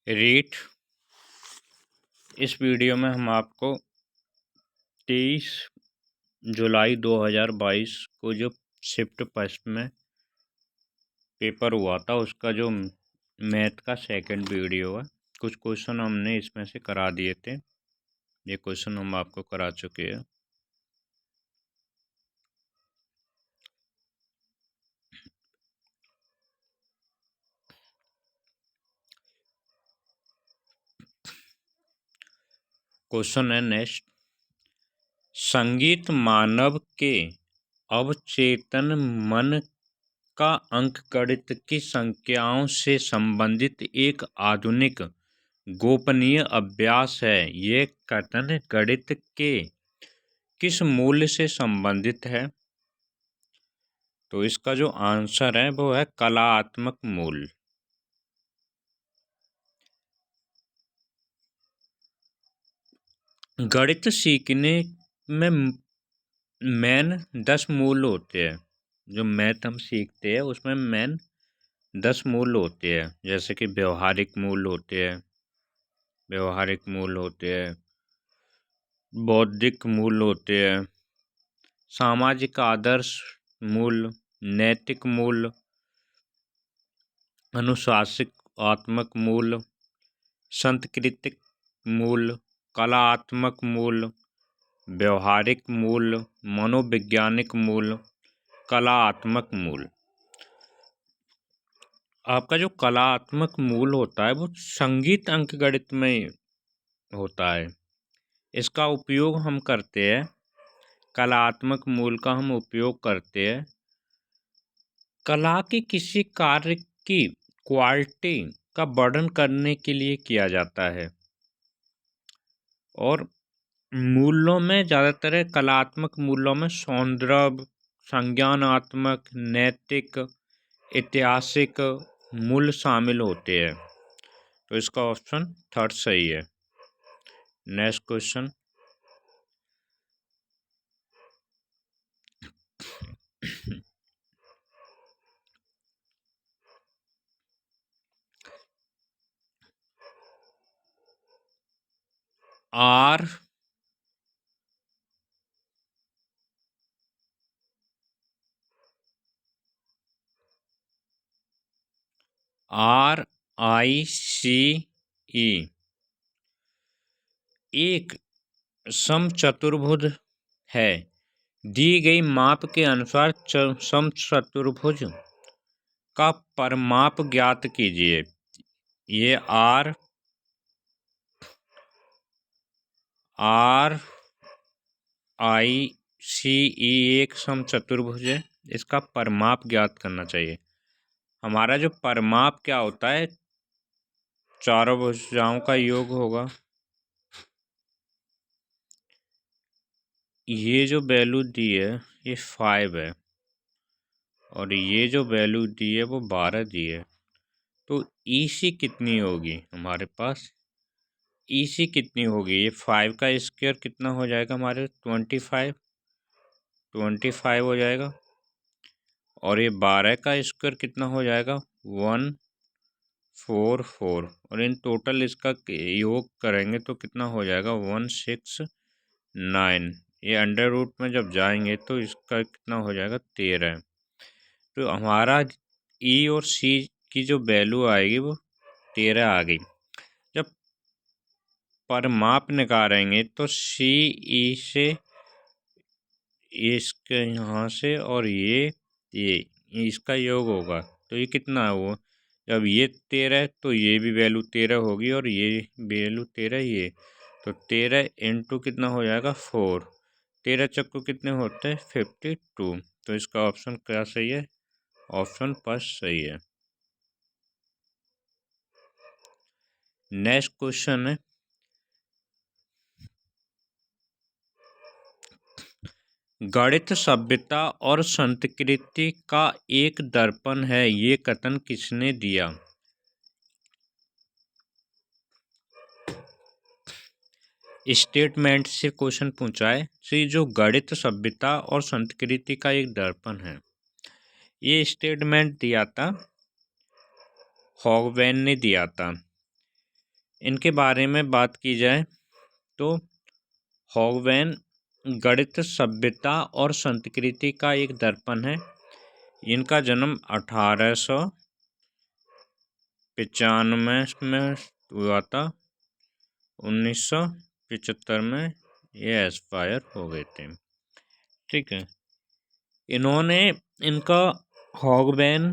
रीट। इस वीडियो में हम आपको 23 जुलाई 2022 को जो शिफ्ट फर्स्ट में पेपर हुआ था उसका जो मैथ का सेकंड वीडियो है, कुछ क्वेश्चन हमने इसमें से करा दिए थे। ये क्वेश्चन हम आपको करा चुके हैं। क्वेश्चन है नेक्स्ट। संगीत मानव के अवचेतन मन का अंकगणित की संख्याओं से संबंधित एक आधुनिक गोपनीय अभ्यास है। ये कथन गणित के किस मूल्य से संबंधित है? तो इसका जो आंसर है वो है कलात्मक मूल्य। गणित सीखने में मेन 10 मूल होते हैं। जो मैथ हम सीखते हैं उसमें मेन 10 मूल होते हैं, जैसे कि व्यवहारिक मूल होते हैं, बौद्धिक मूल होते हैं, सामाजिक आदर्श मूल, नैतिक मूल, अनुशासनात्मक मूल, सांस्कृतिक मूल, कलात्मक मूल, व्यवहारिक मूल, मनोवैज्ञानिक मूल, कलात्मक मूल। आपका जो कलात्मक मूल होता है वो संगीत अंकगणित में होता है। इसका उपयोग हम करते हैं, कलात्मक मूल का हम उपयोग करते हैं कला के किसी कार्य की क्वालिटी का वर्णन करने के लिए किया जाता है। और मूल्यों में ज़्यादातर कलात्मक मूल्यों में सौंदर्य, संज्ञानात्मक, नैतिक, ऐतिहासिक मूल्य शामिल होते हैं। तो इसका ऑप्शन थर्ड सही है। Next question. आर आई सी ई एक समचतुर्भुज है। दी गई माप के अनुसार समचतुर्भुज का परिमाप ज्ञात कीजिए। ये आर आई सी ई एक समचतुर्भुज है। इसका परिमाप ज्ञात करना चाहिए। हमारा जो परिमाप क्या होता है, चारों भुजाओं का योग होगा। ये जो वैल्यू दी है ये 5 है और ये जो वैल्यू दी है वो 12 दी है। तो ईसी कितनी होगी हमारे पास? ईसी कितनी होगी? ये 5 का स्क्वायर कितना हो जाएगा हमारे? 25 हो जाएगा। और ये 12 का स्क्वायर कितना हो जाएगा? 144। और इन टोटल इसका योग करेंगे तो कितना हो जाएगा? 169। ये अंडर रूट में जब जाएंगे तो इसका कितना हो जाएगा? 13। तो हमारा ई और सी की जो वैल्यू आएगी वो 13 आ गई। जब परिमाप निकालेंगे तो सी ई से इसके यहाँ से और ये इसका योग होगा तो ये कितना हुआ? जब ये 13 तो ये भी वैल्यू 13 होगी और ये वैल्यू 13 ये, तो 13 इंटू कितना हो जाएगा? 4। 13 चक्कू कितने होते हैं? 52। तो इसका ऑप्शन क्या सही है? ऑप्शन फर्स्ट सही है। नेक्स्ट क्वेश्चन है। गणित सभ्यता और संस्कृति का एक दर्पण है, ये कथन किसने दिया? स्टेटमेंट से क्वेश्चन पूछा है कि जो गणित सभ्यता और संस्कृति का एक दर्पण है, ये स्टेटमेंट दिया था हॉगवैन ने दिया था। इनके बारे में बात की जाए तो हॉगवैन गणित, सभ्यता और संस्कृति का एक दर्पण है। इनका जन्म 1895 में हुआ था। 1975 में ये एक्सपायर हो गए थे। ठीक है, इनका हॉगवैन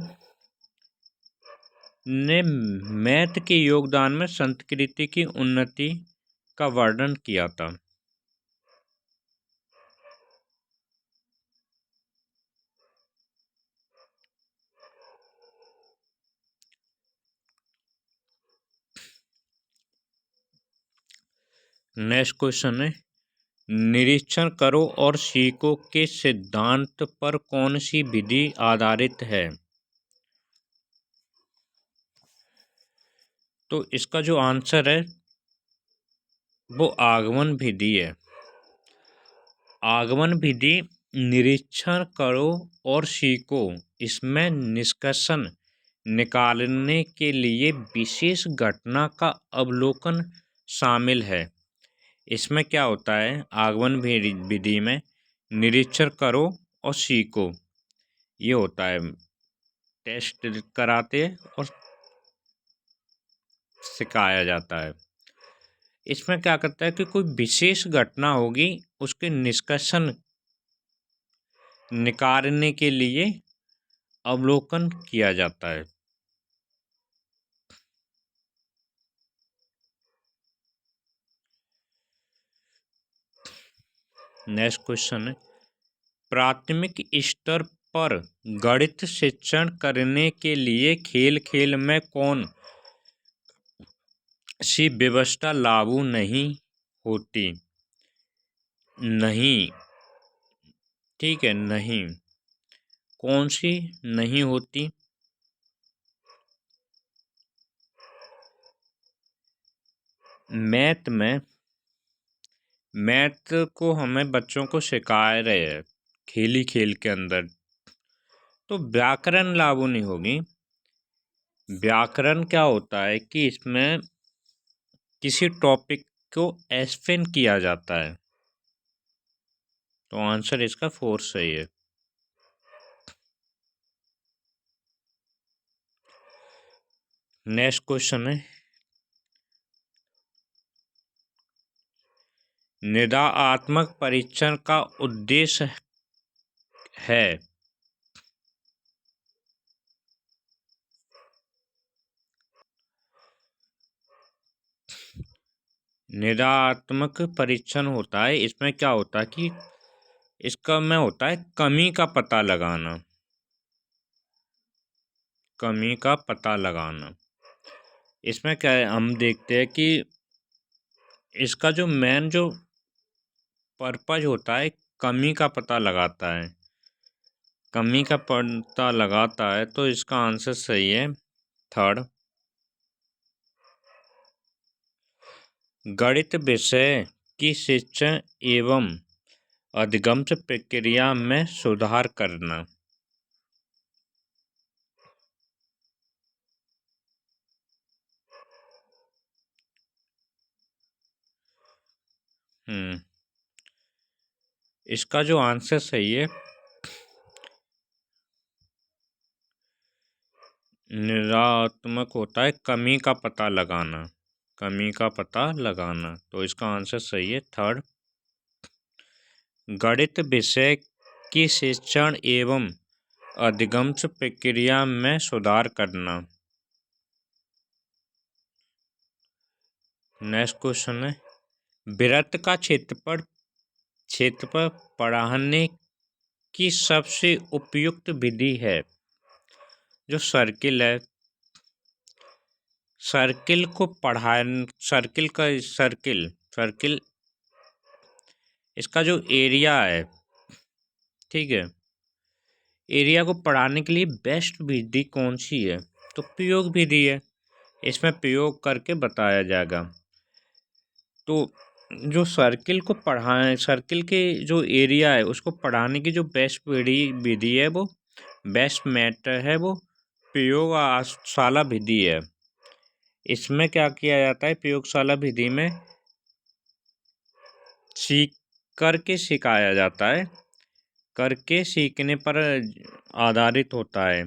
ने मैथ के योगदान में संस्कृति की उन्नति का वर्णन किया था। नेक्स्ट क्वेश्चन है, निरीक्षण करो और सीखो के सिद्धांत पर कौन सी विधि आधारित है? तो इसका जो आंसर है वो आगमन विधि है। आगमन विधि निरीक्षण करो और सीखो, इसमें निष्कर्षण निकालने के लिए विशेष घटना का अवलोकन शामिल है। इसमें क्या होता है, आगमन विधि में निरीक्षण करो और सीखो ये होता है, टेस्ट कराते और सिखाया जाता है। इसमें क्या करता है कि कोई विशेष घटना होगी उसके निष्कर्षण निकालने के लिए अवलोकन किया जाता है। नेक्स्ट क्वेश्चन है, प्राथमिक स्तर पर गणित शिक्षण करने के लिए खेल खेल में कौन सी व्यवस्था लागू नहीं होती? नहीं, ठीक है, नहीं, कौन सी नहीं होती? मैथ को हमें बच्चों को सिखा रहे हैं खेली खेल के अंदर, तो व्याकरण लागू नहीं होगी। व्याकरण क्या होता है कि इसमें किसी टॉपिक को एक्सप्लेन किया जाता है, तो आंसर इसका 4 सही है। नेक्स्ट क्वेश्चन है, निदात्मक परीक्षण का उद्देश्य है? निदात्मक परीक्षण होता है, इसमें क्या होता है कि इसका में होता है कमी का पता लगाना। कमी का पता लगाना, इसमें क्या है, हम देखते हैं कि इसका जो मेन जो पर्पज होता है कमी का पता लगाता है। कमी का पता लगाता है, तो इसका आंसर सही है 3rd। गणित विषय की शिक्षण एवं अधिगम प्रक्रिया में सुधार करना। इसका जो आंसर सही है, निदात्मक होता है कमी का पता लगाना। कमी का पता लगाना, तो इसका आंसर सही है 3rd। गणित विषय की शिक्षण एवं अधिगम प्रक्रिया में सुधार करना। नेक्स्ट क्वेश्चन है, वृत्त का क्षेत्रफल पढ़ाने की सबसे उपयुक्त विधि है? जो सर्किल है, सर्किल को सर्किल इसका जो एरिया है, ठीक है, एरिया को पढ़ाने के लिए बेस्ट विधि कौन सी है? तो प्रयोग विधि है। इसमें प्रयोग करके बताया जाएगा। तो जो सर्किल के जो एरिया है उसको पढ़ाने की जो बेस्ट विधि है, वो बेस्ट मेथड है, वो प्रयोगशाला विधि है। इसमें क्या किया जाता है, प्रयोगशाला विधि में सीख करके सिखाया जाता है, करके सीखने पर आधारित होता है।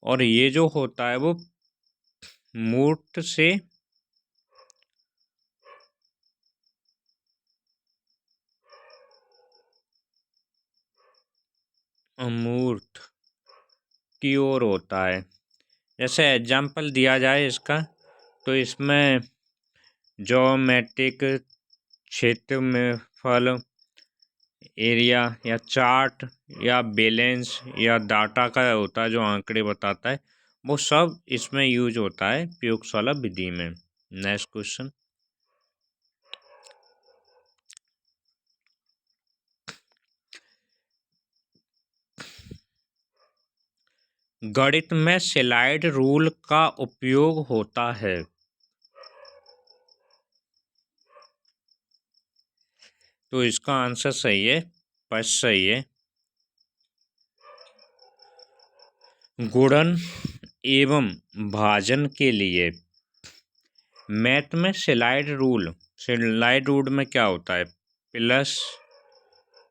और ये जो होता है वो मूर्त से अमूर्त की ओर होता है। जैसे एग्जाम्पल दिया जाए इसका, तो इसमें ज्योमेट्रिक क्षेत्र में फल एरिया या चार्ट या बैलेंस या डाटा का होता है जो आंकड़े बताता है, वो सब इसमें यूज होता है प्रयोगशाला विधि में। Next question. गणित में स्लाइड रूल का उपयोग होता है। तो इसका आंसर सही है, फर्स्ट सही है। गुणन एवं भाजन के लिए मैथ में स्लाइड रूल में क्या होता है, प्लस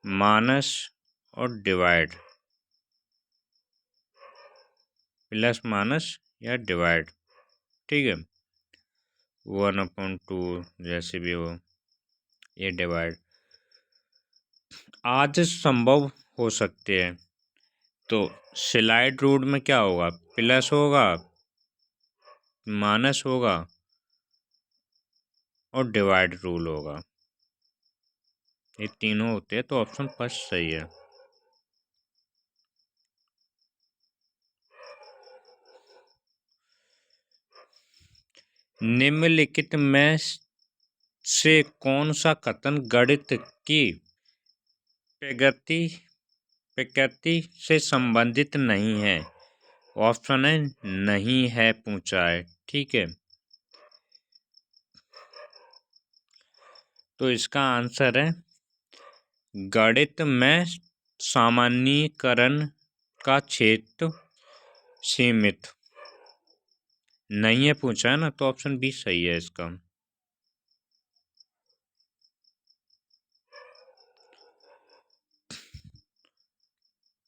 माइनस और डिवाइड, प्लस माइनस या डिवाइड, ठीक है। 1/2 जैसे भी हो, ये डिवाइड आज संभव हो सकते हैं। तो स्लाइड रूल में क्या होगा, प्लस होगा, माइनस होगा और डिवाइड रूल होगा। ये तीनों होते हैं, तो ऑप्शन फर्स्ट सही है। निम्नलिखित में से कौन सा कथन गणित की प्रकृति से संबंधित नहीं है। ऑप्शन है नहीं है पूछा है, ठीक है। तो इसका आंसर है गणित में सामान्यीकरण का क्षेत्र सीमित नहीं है पूछा है ना, तो ऑप्शन बी सही है इसका।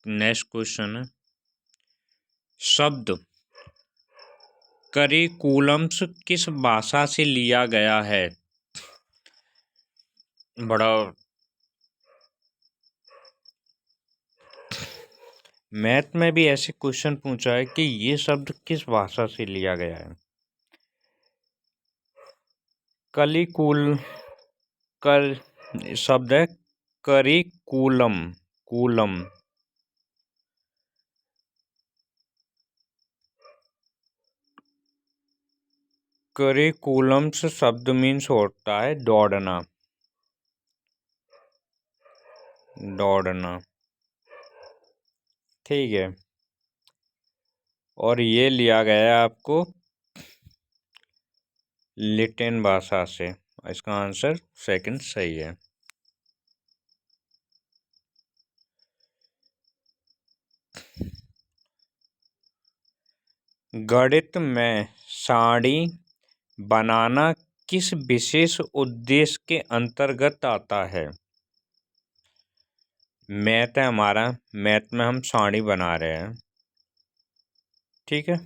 नेक्स्ट क्वेश्चन है, शब्द करिकुलम्स किस भाषा से लिया गया है। बड़ा मैथ में भी ऐसे क्वेश्चन पूछा है कि ये शब्द किस भाषा से लिया गया है। कर शब्द है करिकुलम, कूलम। करिकुलम्स शब्द मीन्स होता है दौड़ना, दौड़ना, ठीक है। और ये लिया गया है आपको लिटन भाषा से। इसका आंसर सेकंड सही है। गणित में सारणी बनाना किस विशेष उद्देश्य के अंतर्गत आता है। मैथ है हमारा, मैथ में हम सारणी बना रहे हैं, ठीक है।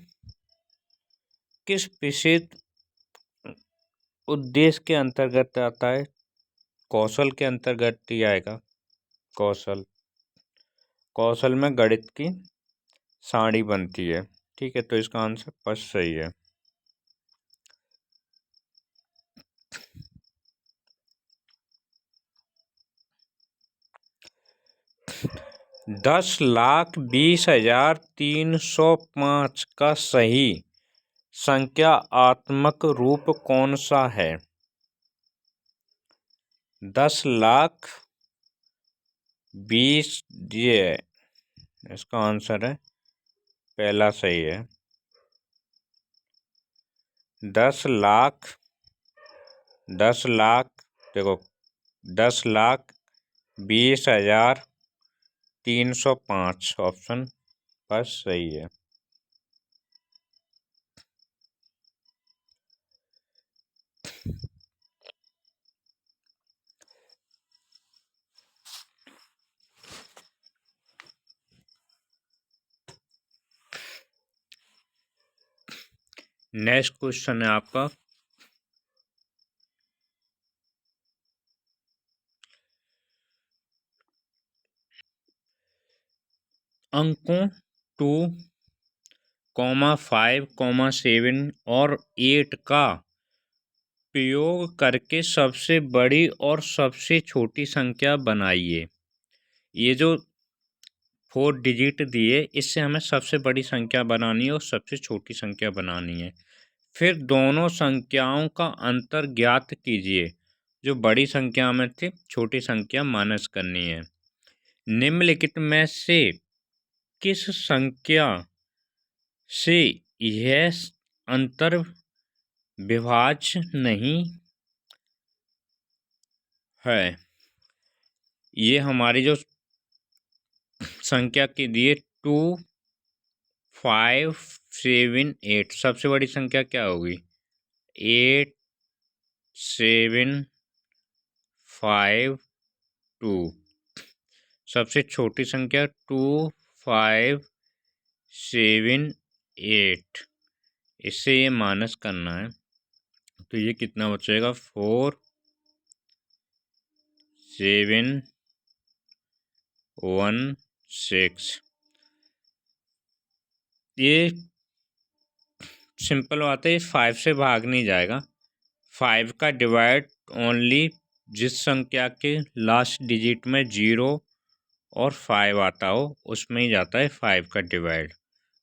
किस विशेष उद्देश्य के अंतर्गत आता है, कौशल के अंतर्गत ही आएगा। कौशल में गणित की सारणी बनती है, ठीक है। तो इसका आंसर फर्स्ट सही है। दस लाख 20,305 का सही संख्यात्मक रूप कौन सा है। 10,20,000 ये इसका आंसर है, पहला सही है। 10,00,000 देखो 10,20,305 ऑप्शन फर्स्ट सही है। नेक्स्ट क्वेश्चन है आपका अंकों 2,5,7 और 8 का प्रयोग करके सबसे बड़ी और सबसे छोटी संख्या बनाइए। ये जो 4 डिजिट दिए, इससे हमें सबसे बड़ी संख्या बनानी है और सबसे छोटी संख्या बनानी है। फिर दोनों संख्याओं का अंतर ज्ञात कीजिए। जो बड़ी संख्या में थी, छोटी संख्या माइनस करनी है। निम्नलिखित में से किस संख्या से यह अंतर विभाज्य नहीं है? ये हमारी जो संख्या की दिए 2,5,7,8, सबसे बड़ी संख्या क्या होगी? 8,7,5,2। सबसे छोटी संख्या 2,5,7,8। इससे ये माइनस करना है, तो ये कितना बचेगा? 4,7,1,6। ये सिंपल बात है, 5 से भाग नहीं जाएगा। 5 का डिवाइड ओनली जिस संख्या के लास्ट डिजिट में 0 और 5 आता हो उसमें ही जाता है 5 का डिवाइड।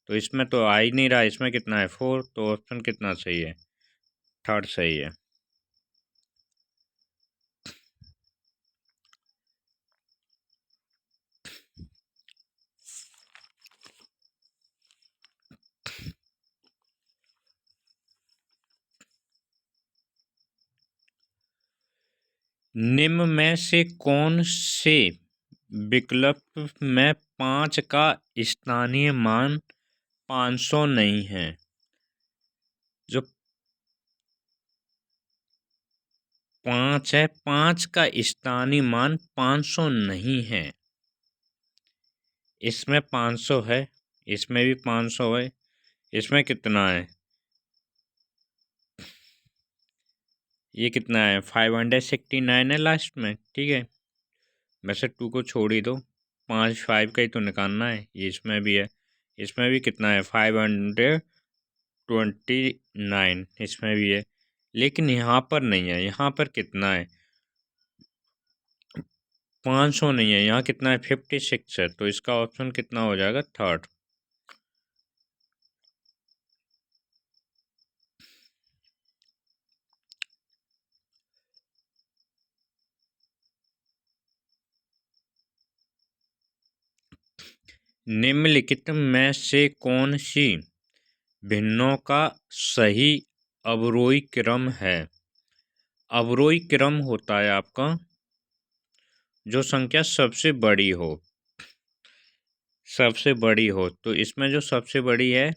तो इसमें तो आ ही नहीं रहा। इसमें कितना है? 4। तो ऑप्शन कितना सही है? थर्ड सही है। निम्न में से कौन से विकल्प में 5 का स्थानीय मान 500 नहीं है? जो 5 है, 5 का स्थानीय मान 500 नहीं है। इसमें 500 है, इसमें भी 500 है। इसमें कितना है? ये कितना है? 569 है लास्ट में। ठीक है, वैसे 2 को छोड़ ही दो, 5 का ही तो निकालना है। ये इसमें भी है, इसमें भी कितना है? 529 इसमें भी है, लेकिन यहाँ पर नहीं है। यहाँ पर कितना है? 500 नहीं है। यहाँ कितना है? 56 है। तो इसका ऑप्शन कितना हो जाएगा? थर्ड। निम्नलिखित में से कौन सी भिन्नों का सही अवरोही क्रम है? अवरोही क्रम होता है आपका जो संख्या सबसे बड़ी हो। सबसे बड़ी हो, तो इसमें जो सबसे बड़ी है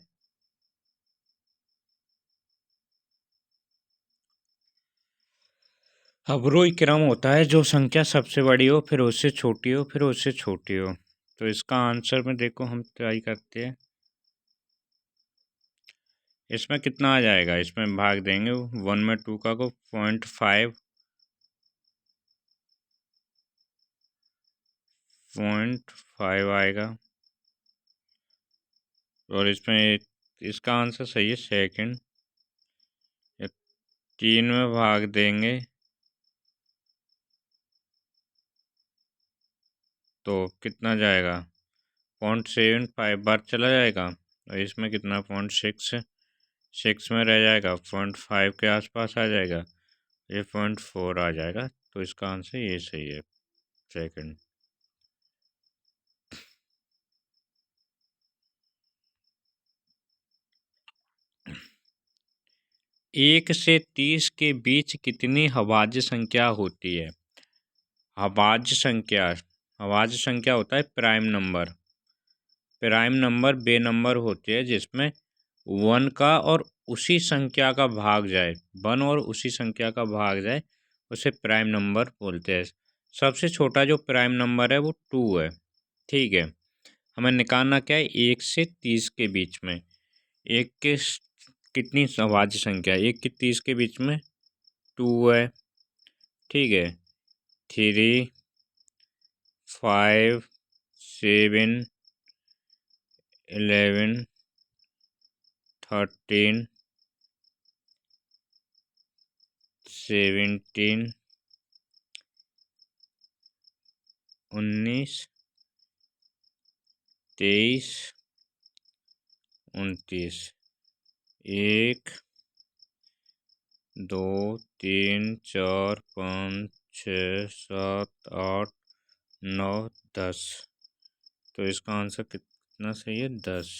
अवरोही क्रम होता है जो संख्या सबसे बड़ी हो, फिर उससे छोटी हो, फिर उससे छोटी हो। तो इसका आंसर में देखो, हम ट्राई करते हैं। इसमें कितना आ जाएगा? इसमें भाग देंगे 1 में 2 का को 0.5 आएगा। और इसमें इसका आंसर सही है सेकंड। 3 में भाग देंगे तो कितना जाएगा? 0.75 बार चला जाएगा। और इसमें कितना? 0.6 में रह जाएगा, 0.5 के आसपास आ जाएगा। ये 0.4 आ जाएगा। तो इसका आंसर ये सही है, सेकंड। एक से 30 के बीच कितनी अभाज्य संख्या होती है? अभाज्य संख्या, अभाज्य संख्या होता है प्राइम नंबर। प्राइम नंबर वे नंबर होते हैं जिसमें 1 का और उसी संख्या का भाग जाए, 1 और उसी संख्या का भाग जाए, उसे प्राइम नंबर बोलते हैं। सबसे छोटा जो प्राइम नंबर है वो 2 है। ठीक है, हमें निकालना क्या है? 1 से 30 के बीच में। 1 कितनी अभाज्य संख्या है? 1 की 30 के बीच में 2 है, ठीक है। 3, 5, 7, 11, 13, 17, 19, 23, 29। 1, 2, 3, 4, 5, 6, 7, 8, 9, 10। तो इसका आंसर कितना सही है? 10।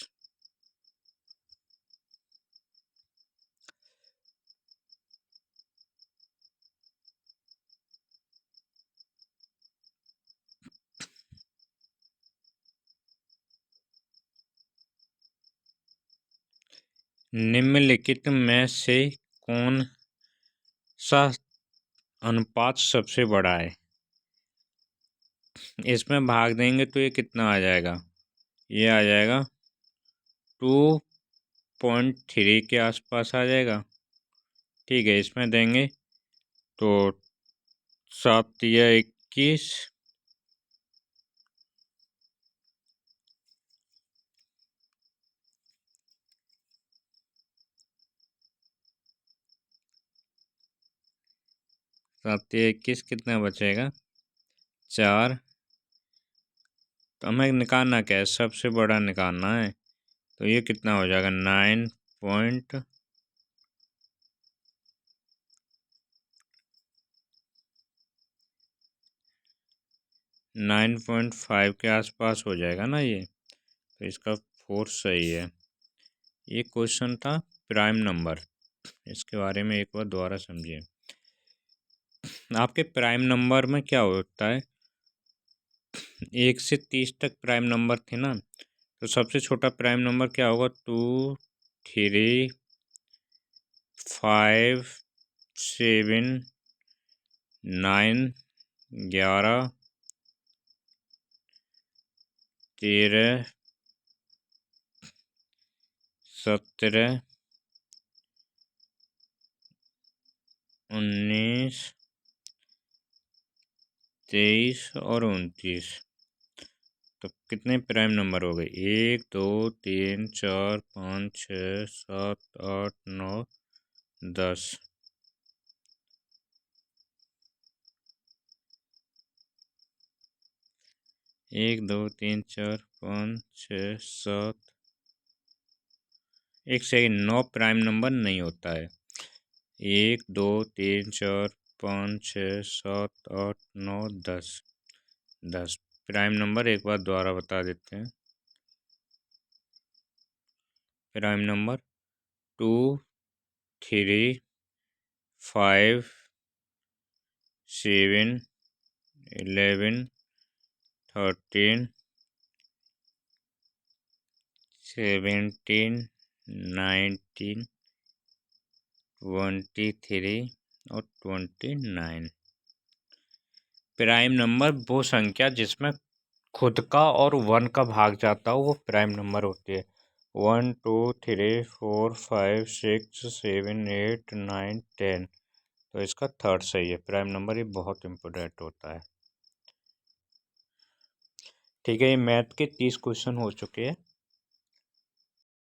निम्नलिखित में से कौन सा अनुपात सबसे बड़ा है? इसमें भाग देंगे तो ये कितना आ जाएगा? ये आ जाएगा 2.3 के आसपास आ जाएगा, ठीक है। इसमें देंगे तो 7 या 21, 7 या 21 कितना बचेगा? 4। तो हमें निकालना क्या है? सबसे बड़ा निकालना है। तो ये कितना हो जाएगा? 9.5 के आसपास हो जाएगा ना ये। तो इसका 4 सही है। ये क्वेश्चन था प्राइम नंबर। इसके बारे में एक बार दोबारा समझिए। आपके प्राइम नंबर में क्या होता है? 1 से 30 तक प्राइम नंबर थे ना, तो सबसे छोटा प्राइम नंबर क्या होगा? 2, 3, 5, 7, 9, 11, 13, 17, 19, 23 और 29। तो कितने प्राइम नंबर हो गए? 1, 2, 3, 4, 5, 6, 7, 8, 9, 10। 1, 2, 3, 4, 5, 6, 7। एक सेकेंड, 9 प्राइम नंबर नहीं होता है। 1, 2, 3, 4, 5, 6, 7, 8, 9, 10। 10 प्राइम नंबर एक बार दोबारा बता देते हैं। प्राइम नंबर 2, 3, 5, 7, 11, 13, 17, 19, 23 और 29। प्राइम नंबर वो संख्या जिसमें खुद का और 1 का भाग जाता हो वो प्राइम नंबर होती है। 1, 2, 3, 4, 5, 6, 7, 8, 9, 10। तो इसका 3rd सही है। प्राइम नंबर ये बहुत इम्पोर्टेंट होता है। ठीक है, ये मैथ के 30 क्वेश्चन हो चुके हैं।